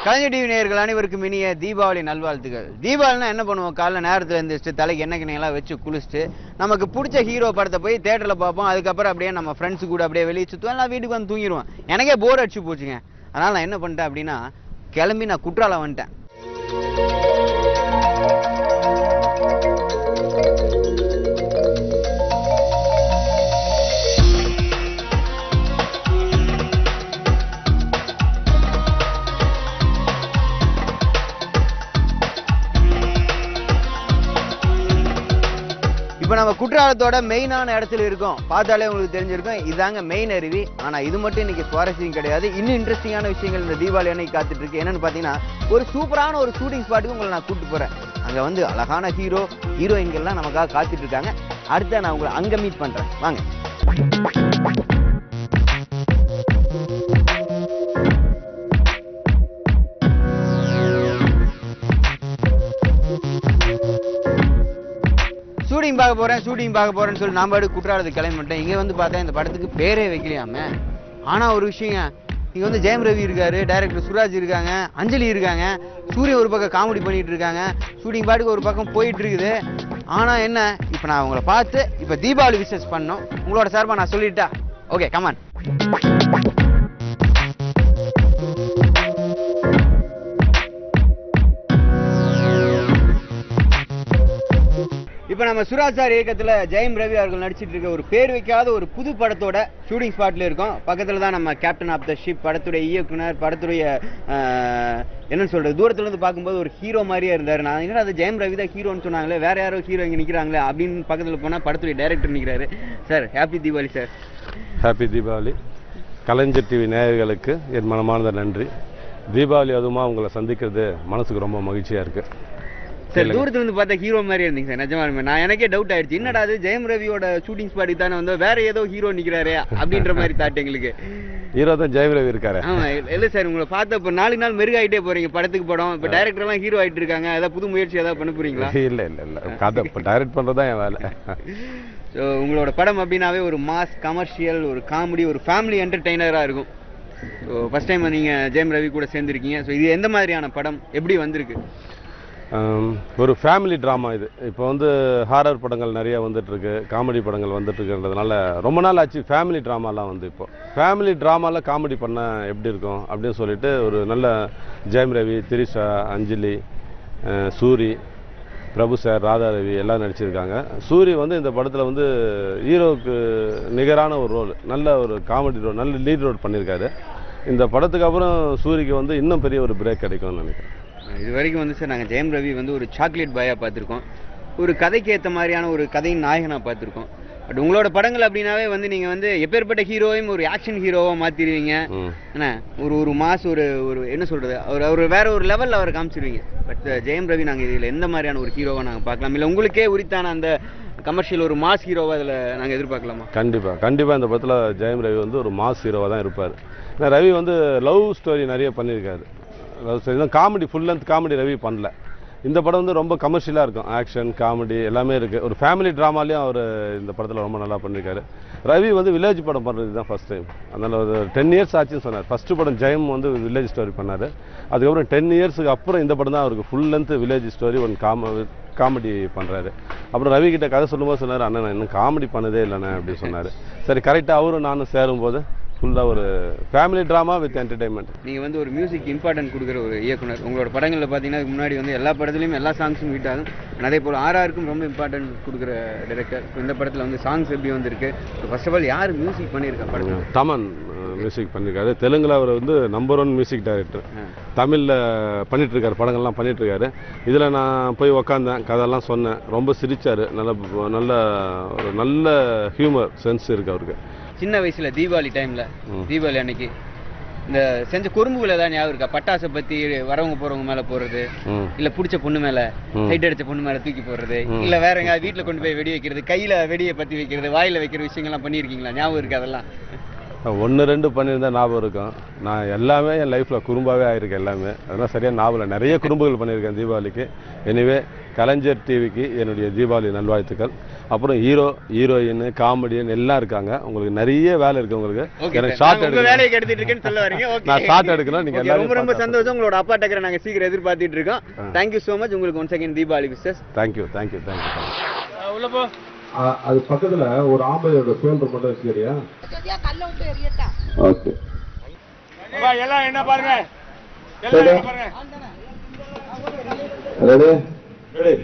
கலைஞர் TV நேயர்கள் அனைவருக்கும் இனிய தீபாவளி நல்வாழ்த்துக்கள். தீபாவளினா என்ன பண்ணுவோம்? காலைல நேரத்தில் எழுந்திரிச்சிட்டு தலைக்கு எண்ணெய் கிணையெல்லாம் வச்சு குளிச்சுட்டு நமக்கு பிடிச்ச ஹீரோ படத்தை போய் தேட்டரில் பார்ப்போம். அதுக்கப்புறம் அப்படியே நம்ம ஃப்ரெண்ட்ஸு கூட அப்படியே வெளியே சுற்றுவோம், எல்லாம் வீட்டுக்கு வந்து தூங்கிடுவோம். எனக்கே போர் அடிச்சு போச்சுங்க. அதனால் நான் என்ன பண்ணிட்டேன் அப்படின்னா, கிளம்பி நான் குற்றாலம் வந்துட்டேன். இப்போ நம்ம குற்றாலத்தோட மெயினான இடத்துல இருக்கோம். பார்த்தாலே உங்களுக்கு தெரிஞ்சிருக்கும், இதாங்க மெயின் அருவி. ஆனால் இது மட்டும் இன்னைக்கு சுவாரஸ்யம் கிடையாது. இன்னும் இன்ட்ரெஸ்டிங்கான விஷயங்கள் இந்த தீபாவளி அன்னைக்கு காத்துட்டு இருக்கு. என்னன்னு பார்த்தீங்கன்னா, ஒரு சூப்பரான ஒரு ஷூட்டிங் ஸ்பாட்டுக்கு உங்களை நான் கூப்பிட்டு போறேன். அங்கே வந்து அழகான ஹீரோயின்கள்லாம் நமக்காக காத்துட்டு இருக்காங்க. அடுத்த நான் உங்களை அங்கே மீட் பண்றேன், வாங்க. ஷூட்டிங் பார்க்க போறேன்னு சொல்லி நான் பாட்டு குற்றாலத்துக்கு கிளம்பிட்டேன். இங்கே வந்து பார்த்தா இந்த படத்துக்கு பேரே வைக்கலையாம. ஆனால் ஒரு விஷயம், இங்கே வந்து ஜெயம் ரவி இருக்காரு, டைரக்டர் சுராஜ் இருக்காங்க, அஞ்சலி இருக்காங்க, சூரிய ஒரு பக்கம் காமெடி பண்ணிட்டு இருக்காங்க, ஷூட்டிங் பாட்டுக்கு ஒரு பக்கம் போயிட்டு இருக்குது. ஆனால் என்ன, இப்போ நான் உங்களை பார்த்து இப்போ தீபாவளி விஷஸ் பண்ணோம். உங்களோட சார்பாக நான் சொல்லிட்டா? Okay, come on. இப்போ நம்ம சுராஜ் சார் இயக்கத்தில் ஜெயம் ரவி அவர்கள் நடிச்சிட்டு இருக்க ஒரு பேர் வைக்காத ஒரு புது படத்தோட ஷூட்டிங் ஸ்பாட்ல இருக்கோம். பக்கத்தில் தான் நம்ம கேப்டன் ஆஃப் த ஷிப் படத்துடைய இயக்குனர், படத்துடைய என்ன சொல்றது, தூரத்துல இருந்து பார்க்கும்போது ஒரு ஹீரோ மாதிரியே இருந்தார். நான் என்ன, அது ஜெயம் ரவி தான் ஹீரோன்னு சொன்னாங்களே, வேற யாரோ ஹீரோ இங்கே நிற்கிறாங்களே அப்படின்னு பக்கத்தில் போனால் படத்துடைய டைரக்டர் நிற்கிறாரு. Sir, happy Deepavali sir. Happy Deepavali. Kalaignar TV நேயர்களுக்கு என் மனமார்ந்த நன்றி. தீபாவளி அதுமா உங்களை சந்திக்கிறது மனசுக்கு ரொம்ப மகிழ்ச்சியா இருக்கு. சார், தூரத்துல இருந்து பார்த்தா ஹீரோ மாதிரி இருந்தீங்க சார். நிஜமாலுமே நான் எனக்கே டவுட் ஆயிடுச்சு, என்னடா அது ஜெயம் ரவியோட ஷூட்டிங் ஸ்பாட் தானே வந்து வேற ஏதோ ஹீரோ நிக்கிறாரு அப்படின்ற மாதிரி தாட் எங்களுக்கு. ஹீரோ தான் ஜெயம் ரவி இருக்காரு. ஆமா, இல்ல சார், உங்களை பார்த்தா இப்போ நாளுக்கு நாள் மெருகாயிட்டே போறீங்க. படத்துக்கு படம் இப்போ டைரக்டர் எல்லாம் ஹீரோ ஆயிட்டு இருக்காங்க. ஏதாவது புது முயற்சி ஏதாவது பண்ண போறீங்களா? இல்ல இல்ல இல்ல, கதை இப்போ டைரக்ட் பண்றதுதான் என் வேலை. ஸோ உங்களோட படம் அப்படின்னாவே ஒரு மாஸ் கமர்ஷியல், ஒரு காமெடி, ஒரு ஃபேமிலி என்டர்டெய்னரா இருக்கும். ஸோ ஃபர்ஸ்ட் டைம் நீங்க ஜெயம் ரவி கூட சேர்ந்துருக்கீங்க. ஸோ இது எந்த மாதிரியான படம், எப்படி வந்திருக்கு? ஒரு ஃபேமிலி ட்ராமா இது. இப்போ வந்து ஹாரர் படங்கள் நிறைய வந்துட்டுருக்கு, காமெடி படங்கள் வந்துட்டுருக்குன்றதுனால ரொம்ப நாள் ஆச்சு ஃபேமிலி ட்ராமாலாம் வந்து. இப்போ ஃபேமிலி ட்ராமாவில் காமெடி பண்ண எப்படி இருக்கும் அப்படின்னு சொல்லிட்டு ஒரு நல்ல ஜெயம் ரவி, திரிஷா, அஞ்சலி, சூரி, பிரபு சார், ராதா ரவி எல்லாம் நடிச்சிருக்காங்க. சூரி வந்து இந்த படத்தில் வந்து ஹீரோவுக்கு நிகரான ஒரு ரோல், நல்ல ஒரு காமெடி ரோல், நல்ல லீட் ரோல் பண்ணியிருக்காரு. இந்த படத்துக்கு அப்புறம் சூரிக்கு வந்து இன்னும் பெரிய ஒரு பிரேக் கிடைக்கும்னு நினைக்கிறேன். இது வரைக்கும் வந்து சார், நாங்கள் ஜெயம் ரவி வந்து ஒரு சாக்லேட் பாயாக பார்த்துருக்கோம், ஒரு கதைக்கு ஏற்ற மாதிரியான ஒரு கதையின் நாயகனாக பார்த்துருக்கோம். பட் உங்களோட படங்கள் அப்படின்னாவே வந்து நீங்கள் வந்து எப்பேற்பட்ட ஹீரோவையும் ஒரு ஆக்ஷன் ஹீரோவாக மாற்றிடுவீங்க. என்ன, ஒரு மாஸ், ஒரு என்ன சொல்கிறது, அவர் வேற ஒரு லெவலில் அவரை காமிச்சிருவீங்க. பட் ஜெயம் ரவி நாங்கள் இதில் எந்த மாதிரியான ஒரு ஹீரோவை நாங்கள் பார்க்கலாம்? இல்லை உங்களுக்கே உரித்தான அந்த கமர்ஷியல் ஒரு மாஸ் ஹீரோவை அதில் நாங்கள் எதிர்பார்க்கலாமா? கண்டிப்பாக இந்த படத்தில் ஜெயம் ரவி வந்து ஒரு மாஸ் ஹீரோவாக தான் இருப்பார். ஏன்னா ரவி வந்து லவ் ஸ்டோரி நிறைய பண்ணியிருக்காரு. Comedy, full length comedy Ravi பண்ணல. இந்த படம் வந்து ரொம்ப கமர்ஷியலாக இருக்கும், ஆக்ஷன் காமெடி எல்லாமே இருக்குது. ஒரு ஃபேமிலி ட்ராமாலையும் அவர் இந்த படத்தில் ரொம்ப நல்லா பண்ணியிருக்காரு. ரவி வந்து வில்லேஜ் படம் பண்ணுறது தான் ஃபஸ்ட் டைம். அதனால் ஒரு 10 இயர்ஸ் ஆச்சுன்னு சொன்னார். ஃபஸ்ட்டு படம் ஜெயம் வந்து வில்லேஜ் ஸ்டோரி பண்ணார். அதுக்கப்புறம் 10 இயர்ஸுக்கு அப்புறம் இந்த படம் தான் அவருக்கு full length village story, one comedy பண்ணுறாரு. அப்புறம் ரவி கிட்ட கதை சொல்லும்போது சொன்னார், அண்ணன் நான் இன்னும் காமெடி பண்ணதே இல்லைண்ணே அப்படின்னு சொன்னார். சரி, கரெக்டாக அவரும் நானும் சேரும்போது ஃபுல்லாக ஒரு ஃபேமிலி ட்ராமா வித் என்டர்டைன்மெண்ட். நீங்கள் வந்து ஒரு மியூசிக் இம்பார்ட்டன்ட் கொடுக்குற ஒரு இயக்குனர். உங்களோட படங்களில் பார்த்தீங்கன்னா இதுக்கு முன்னாடி வந்து எல்லா படத்துலையும் எல்லா சாங்ஸும் ஹிட் ஆகும். அதே போல் ஆர்ஆருக்கும் ரொம்ப இம்பார்ட்டன்ட் கொடுக்குற டைரக்டர். இந்த படத்தில் வந்து சாங்ஸ் எப்படி வந்திருக்கு? ஃபர்ஸ்ட் ஆஃப் ஆல் யார் மியூசிக் பண்ணியிருக்கா படம்? தமன் மியூசிக் பண்ணியிருக்காரு. தெலுங்கில் அவர் வந்து நம்பர் 1 மியூசிக் டைரக்டர். தமிழில் பண்ணிகிட்ருக்காரு, படங்கள்லாம் பண்ணிகிட்ருக்காரு. இதில் நான் போய் உக்காந்தேன், கதையெல்லாம் சொன்னேன். ரொம்ப சிரித்தார். ஒரு நல்ல ஹியூமர் சென்ஸ் இருக்குது அவருக்கு. சின்ன வயசுல தீபாவளி டைம்ல, தீபாவளி அன்னைக்கு இந்த செஞ்ச குறும்புகள் ஏதாவது ஞாபகம் இருக்கா? பட்டாசை பத்தி வரவங்க போறவங்க மேல போறது, இல்ல பிடிச்ச பொண்ணு மேல, ஹைட் அடிச்ச பொண்ணு மேல தூக்கி போடுறது, இல்ல வேற எங்க வீட்டுல கொண்டு போய் வெடி வைக்கிறது, கையில வெடியை பத்தி வைக்கிறது, வாயில வைக்கிற விஷயங்கள்லாம் பண்ணியிருக்கீங்களா? ஞாபகம் இருக்கு அதெல்லாம்? 1 2 பண்ணியிருந்தா ஞாபகம் இருக்கும். நான் எல்லாமே என் லைஃப்பில் குறும்பாகவே ஆகிருக்கு எல்லாமே. அதெல்லாம் சரியாக ஞாபகம் இல்லை. நிறைய குறும்புகள் பண்ணியிருக்கேன் தீபாவளிக்கு. எனிவே கலைஞர் டிவிக்கு என்னுடைய தீபாவளி நல்வாழ்த்துக்கள். அப்புறம் ஹீரோயின், காமெடியன் எல்லாம் இருக்காங்க. உங்களுக்கு நிறைய வேலை இருக்குது. உங்களுக்கு எனக்கு ஷார்ட் எடுக்கணும். வேலையை எடுத்துட்டு இருக்கேன்னு சொல்ல வரீங்க. நான் ஷார்ட் எடுக்கணும். நீங்கள் எல்லாரும் ரொம்ப சந்தோஷம். உங்களோட அப்பா டக்கரை நாங்கள் சீக்கிரம் எதிர்பார்த்துட்டு இருக்கோம். Thank you so much. உங்களுக்கு one second Deepavali wishes. Thank you. உள்ள போ. அது பக்கத்துல ஒரு ஆம்பளையோட ஷோல்டர் மட்டும் வச்சுக்கிறியா? ஓகே. எல்லாம் என்ன பாருங்க. ரெடி ரெடி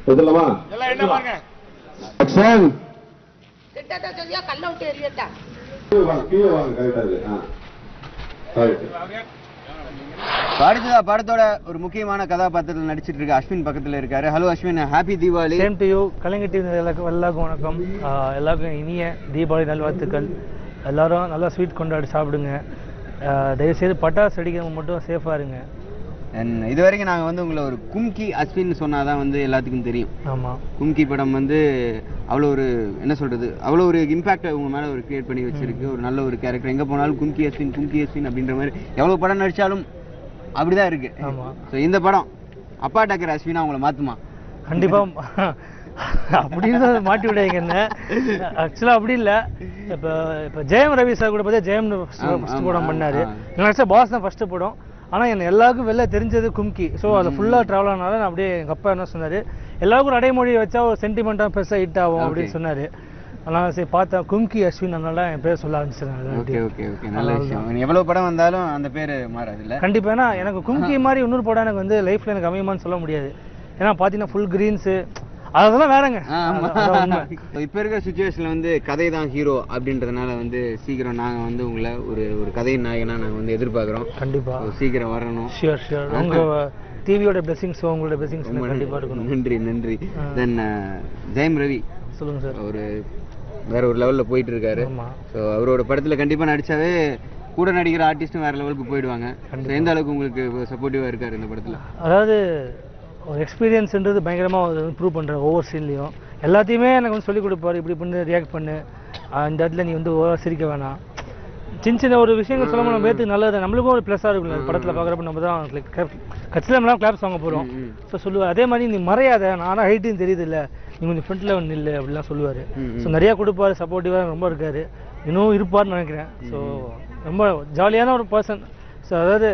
சொல்லலாமா? எல்லாம் என்ன பாருங்க. ஆக்ஷன். கிட்டட்ட சொல்லியா கல்ல விட்டு எரியட்டா. கீழ வாங்க கரெக்ட்டா இருக்கு. அடுத்ததா படத்தோட ஒரு முக்கியமான கதாபாத்திரத்தில் நடிச்சிட்டு இருக்க அஸ்வின் பக்கத்துல இருக்காரு. Hello Ashwin, happy Deepavali. Same to you. Kalaignar TV எல்லாருக்கும் வணக்கம். எல்லாருக்கும் இனிய தீபாவளி நல்வாழ்த்துக்கள். எல்லாரும் நல்லா ஸ்வீட் கொண்டாடி சாப்பிடுங்க. தயவுசெய்து பட்டாசு அடிக்கிறவங்க மட்டும் சேஃபாக இருங்க. இது வரைக்கும் நாங்கள் வந்து உங்களை ஒரு கும்கி அஸ்வின் சொன்னாதான் வந்து எல்லாத்துக்கும் தெரியும். ஆமாம், கும்கி படம் வந்து அவ்வளோ ஒரு என்ன சொல்றது, அவ்வளோ ஒரு இம்பாக்டை உங்க மேலே ஒரு கிரியேட் பண்ணி வச்சிருக்கு. ஒரு நல்ல ஒரு கேரக்டர். எங்கே போனாலும் கும்கி அஸ்வின் அப்படின்ற மாதிரி எவ்வளோ படம் நடிச்சாலும் அப்படிதான் இருக்கு. ஆமாம். ஸோ இந்த படம் அப்பா டக்கர் அஸ்வினா உங்களை மாற்றுமா? கண்டிப்பாக அப்படின்னு மாட்டி விடாங்க என்ன. ஆக்சுவலாக அப்படி இல்லை. இப்போ ஜெயம் ரவி சார் கூட பார்த்தா ஜெயம் ஃபஸ்ட்டு படம் பண்ணார். எனக்கு பாஸ் தான் ஃபஸ்ட்டு படம். ஆனால் என்ன எல்லாருக்கும் வெளில தெரிஞ்சது கும்கி. ஸோ அதில் ஃபுல்லாக ட்ராவல் ஆனால நான் அப்படியே எங்கள் அப்பா என்ன சொன்னார், எல்லாருக்கும் அடைமொழி வச்சா ஒரு சென்டிமெண்ட்டாக பெருசாக ஹிட் ஆகும் அப்படின்னு சொன்னார். ஆனால் சரி பார்த்தேன் கும்கி அஸ்வின், அதனால என் பேர் சொல்ல ஆரம்பிச்சிருந்தேன். ஓகே ஓகே ஓகே, நல்ல விஷயம். எவ்வளோ படம் வந்தாலும் அந்த பேர் மாறாது இல்லை? கண்டிப்பாக. ஏன்னா எனக்கு கும்கி மாதிரி இன்னொரு படம் எனக்கு வந்து லைஃப்பில் எனக்கு அமையுமான்னு சொல்ல முடியாது. ஏன்னா பார்த்தீங்கன்னா ஃபுல் க்ரீன்ஸு அதெல்லாம் வேறங்க. இப்போ இருக்கிற சுச்சுவேஷனில் வந்து கதை தான் ஹீரோ அப்படின்றதுனால வந்து சீக்கிரம் நாங்கள் வந்து உங்களை ஒரு கதையின் நாயகனா நாங்கள் வந்து எதிர்பார்க்குறோம். கண்டிப்பாக சீக்கிரம் வரணும். Sure sure. உங்கள் டிவியோட பிளெஸிங்ஸ், உங்களோட பிளெஸிங்ஸ் கண்டிப்பாக இருக்கணும். நன்றி. தென் ஜெயம் ரவி சொல்லுங்கள் சார். ஒரு வேற ஒரு லெவலில் போயிட்டு இருக்காரு. ஸோ அவரோட படத்தில் கண்டிப்பாக நடிச்சாவே கூட நடிக்கிற ஆர்டிஸ்ட்டும் வேற லெவலுக்கு போயிடுவாங்க. எந்த அளவுக்கு உங்களுக்கு சப்போர்ட்டிவாக இருக்காரு இந்த படத்தில்? அதாவது ஒரு எக்ஸ்பீரியன்ஸ்ன்றது பயங்கரமாக ப்ரூவ் பண்ணுறேன். ஒவ்வொரு சீன்லேயும் எல்லாத்தையுமே எனக்கு வந்து சொல்லிக் கொடுப்பாரு. இப்படி பண்ணி ரியாக்ட் பண்ணு, இந்த இடத்துல நீ வந்து சிரிக்க வேணாம், சின்ன ஒரு விஷயங்கள் சொல்ல நம்ம பேத்துக்கு நல்லது, நம்மளுக்கும் ஒரு ப்ளஸ்ஸாக இருக்கும். படத்தில் பார்க்குறப்ப நம்ம தான் கட்சியில் நம்மளாம் கிளாப்ஸ் வாங்க போகிறோம். ஸோ சொல்லுவார் அதே மாதிரி நீ மறையாத, நானும் ஹைட்டுன்னு தெரியுது இல்லை, நீ கொஞ்சம் ஃப்ரண்ட்டில் ஒன்று இல்லை அப்படிலாம் சொல்லுவார். ஸோ நிறையா கொடுப்பாரு, சப்போர்ட்டிவாக ரொம்ப இருக்கார், இன்னும் இருப்பார்னு நினைக்கிறேன். ஸோ ரொம்ப ஜாலியான ஒரு பர்சன். ஸோ அதாவது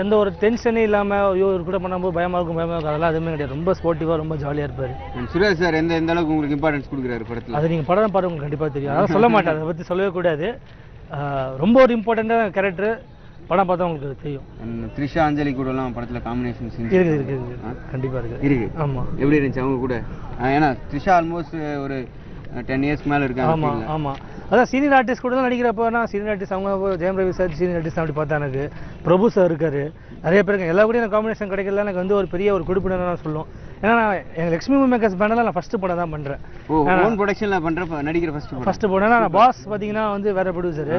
எந்த ஒரு டென்ஷனே இல்லாமல் ஐயோ இவர் கூட பண்ணும்போது பயமாக இருக்கும் அதெல்லாம் எதுவுமே கிடையாது. ரொம்ப ஸ்போர்ட்டிவாக ரொம்ப ஜாலியாக இருப்பார். சுரேஷ் சார் எந்த அளவுக்கு உங்களுக்கு இம்பார்ட்டன்ஸ் கொடுக்குறாரு படத்தில்? அது நீங்கள் படம் பாருங்க உங்களுக்கு கண்டிப்பாக தெரியும். அதான் சொல்ல மாட்டேன், அதை பற்றி சொல்லவே கூடாது. ரொம்ப ஒரு இம்பார்ட்டண்ட்டான கேரக்டர். படம் பார்த்தா உங்களுக்கு தெரியும். த்ரிஷா அஞ்சலி கூடலாம் படத்தில் காம்பினேஷன் இருக்குது கண்டிப்பாக இருக்கு. ஆமாம். எப்படி இருந்துச்சு அவங்க கூட? ஏன்னா த்ரிஷா ஆல்மோஸ்ட் ஒரு 10 இயர்ஸ்க்கு மேலே இருக்காங்க. ஆமாம் ஆமாம். அதான் சீனியர் ஆர்டிஸ்ட் கூட தான் நடிக்கிறப்போ நான் சீனியர் ஆர்டிஸ்ட் அவங்க Jayam Ravi sir senior artist அப்படி பார்த்தா எனக்கு பிரபு சார் இருக்காரு, நிறைய பேருக்கு எல்லா கூட எனக்கு காம்பினேஷன் கிடைக்கல. எனக்கு வந்து ஒரு பெரிய ஒரு கொடுப்பினர் தான் சொல்லும். ஏன்னா நான் எங்கள் லக்ஷ்மி மேக்கர்ஸ் பேனரில் நான் ஃபஸ்ட்டு படம் தான் பண்ணுறேன். ஓன் ப்ரொடக்ஷனில் பண்ணுற நடிக்கிற ஃபஸ்ட்டு படம். நான் பாஸ் பார்த்தீங்கன்னா வந்து வேறு ப்ரொடியூசர்,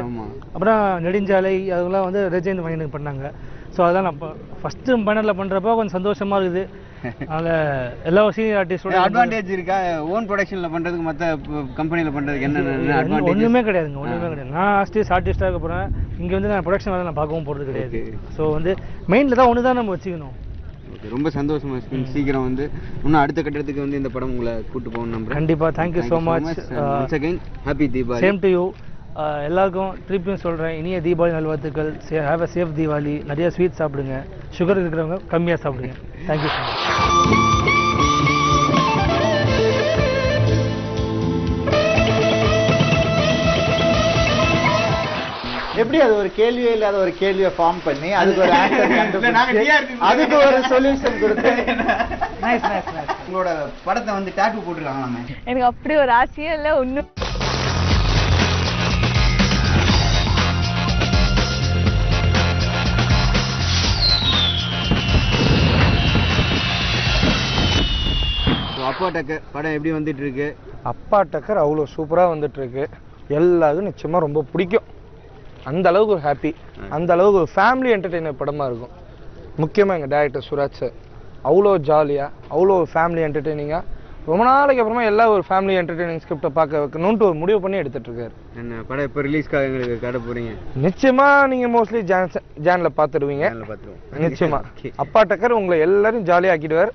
அப்புறம் நெடுஞ்சாலை அதெல்லாம் வந்து ரெஜெண்ட் மைனுக்கு பண்ணாங்க. ஸோ அதெல்லாம் நான் ஃபஸ்ட்டு பேனரில் பண்ணுறப்போ கொஞ்சம் சந்தோஷமாக இருக்குது. அதில் எல்லா சீனியர் ஆர்டிஸ்டோட அட்வான்டேஜ் இருக்கா? ஓன் ப்ரொடக்ஷனில் பண்ணுறதுக்கு மற்ற கம்பெனியில் பண்ணுறதுக்கு என்ன அட்வான்டேஜ்? ஒன்றுமே கிடையாதுங்க, ஒன்றுமே கிடையாது. நான் ஆர்டிஸ்டாக இருக்க போகிறேன். இங்கே வந்து நான் ப்ரொடக்ஷன் வேலை நான் பார்க்கவும் போகிறது கிடையாது. ஸோ வந்து மெயினில் தான் ஒன்று தான் நம்ம வச்சுக்கணும். ரொம்ப சந்தோஷமா சீக்கிரம் வந்து இன்னும் அடுத்த கட்டத்துக்கு வந்து இந்த படம் உங்களை கூட்டு போகணும் நம்புறேன். கண்டிப்பாக. Thank you so much. Once again happy Deepavali. Same to you. எல்லாருக்கும் திருப்பியும் சொல்கிறேன், இனிய தீபாவளி நல்வாழ்த்துக்கள். Have a safe Deepavali. நிறைய ஸ்வீட் சாப்பிடுங்க, சுகர் இருக்கிறவங்க கம்மியாக சாப்பிடுங்க. Thank you so much. எப்படி அது ஒரு கேள்வியே இல்லாத ஒரு கேள்வியை ஃபார்ம் பண்ணி அதுக்கு ஒரு ஆன்சர் கண்டுபிடிச்சு அதுக்கு ஒரு சொல்யூஷன் கொடுத்து நைஸ் நைஸ் நைஸ். உங்களோட படத்தை வந்து டாட்டூ போட்டுருக்காங்களாமே? எனக்கு அப்படி ஒரு ஆசையே இல்லை ஒன்றும். அப்பா டக்கர் படம் எப்படி வந்துட்டு இருக்கு? அப்பா டக்கர் அவ்வளோ சூப்பராக வந்துட்டு இருக்கு. எல்லாருக்கும் நிச்சயமாக ரொம்ப பிடிக்கும். அந்த அளவுக்கு ஒரு ஹாப்பி, அந்த அளவுக்கு ஒரு ஃபேமிலி என்டர்டெய்னர் படமாக இருக்கும். முக்கியமாக எங்கள் டைரக்டர் சுராஜ் சார் அவ்வளோ ஜாலியாக, அவ்வளோ ஃபேமிலி என்டர்டெய்னிங்காக ரொம்ப நாளைக்கு அப்புறமா எல்லா ஒரு ஃபேமிலி என்டர்டெய்னிங் ஸ்கிரிப்டை பார்க்க வைக்கணும்னு ஒரு முடிவு பண்ணி எடுத்துட்டு இருக்காரு. என்ன படம் இப்போ ரிலீஸ்க்காக எங்களுக்கு காட்ட போறீங்க? நிச்சயமா நீங்க மோஸ்ட்லி ஜான்ல பார்த்துடுவீங்க. நிச்சயமா அப்பா டக்கர் உங்களை எல்லாரும் ஜாலியாக ஆக்கிடுவார்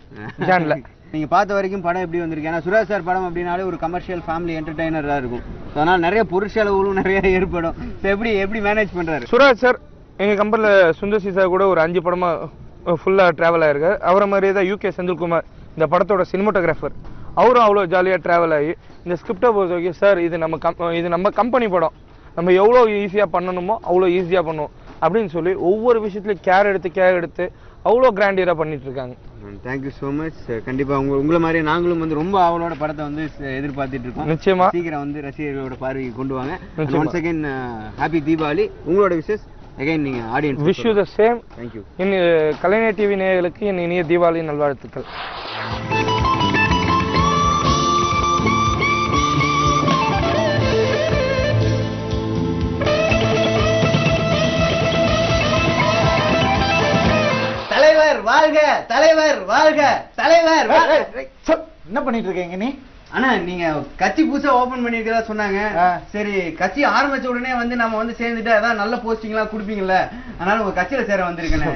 ஜான்ல. நீங்க பார்த்த வரைக்கும் படம் எப்படி வந்திருக்கு? ஏன்னா சுராஜ் சார் படம் அப்படின்னாலே ஒரு கமர்ஷியல் ஃபேமிலி என்டர்டைனராக இருக்கும். அதனால நிறைய பொருட்செலவுகளும் நிறைய ஏற்படும். எப்படி மேனேஜ் பண்றாரு சுராஜ் சார்? எங்க கம்பெனியில் சுந்தர் சார் கூட ஒரு 5 படமா ஃபுல்லாக ட்ராவல் ஆயிருக்காரு. அவரை மாதிரியே தான் யூகே செந்தில்குமார் இந்த படத்தோட சினிமாட்டோகிராஃபர், அவரும் அவ்வளோ ஜாலியாக ட்ராவல் ஆகி இந்த ஸ்கிரிப்டை பொறுத்த வரைக்கும் சார் இது நம்ம கம்பெனி படம், நம்ம எவ்வளோ ஈஸியாக பண்ணணுமோ அவ்வளோ ஈஸியாக பண்ணுவோம் அப்படின்னு சொல்லி ஒவ்வொரு விஷயத்துலையும் கேர் எடுத்து அவ்வளோ கிராண்டியராக பண்ணிட்டு இருக்காங்க. Thank you so much. கண்டிப்பாக உங்களை மாதிரி நாங்களும் வந்து ரொம்ப அவளோட படத்தை வந்து எதிர்பார்த்துட்டு இருக்கோம். நிச்சயமா சீக்கிரம் வந்து ரசிகர்களோட பார்வைக்கு கொண்டு வாங்க. Once again happy Deepavali. உங்களோட விஷஸ் அகைன் நீங்க audience wish you the same. Thank you. Kalaignar TV நேயர்களுக்கு என் இனிய தீபாவளி நல்வாழ்த்துக்கள். தலைவர் வாழ்க, தலைவர் வாழ்க, தலைவர் என்ன பண்ணிட்டு இருக்கீங்க நீ? ஆனா நீங்க கட்சி புதுசா ஓபன் பண்ணிருக்கதா சொன்னாங்க. சரி, கட்சி ஆரம்பிச்ச உடனே வந்து நம்ம வந்து சேர்ந்துட்டு அதான் நல்ல போஸ்டிங் எல்லாம் கொடுப்பீங்கல்ல, அதனால உங்க கட்சியில சேர வந்திருக்கேன்.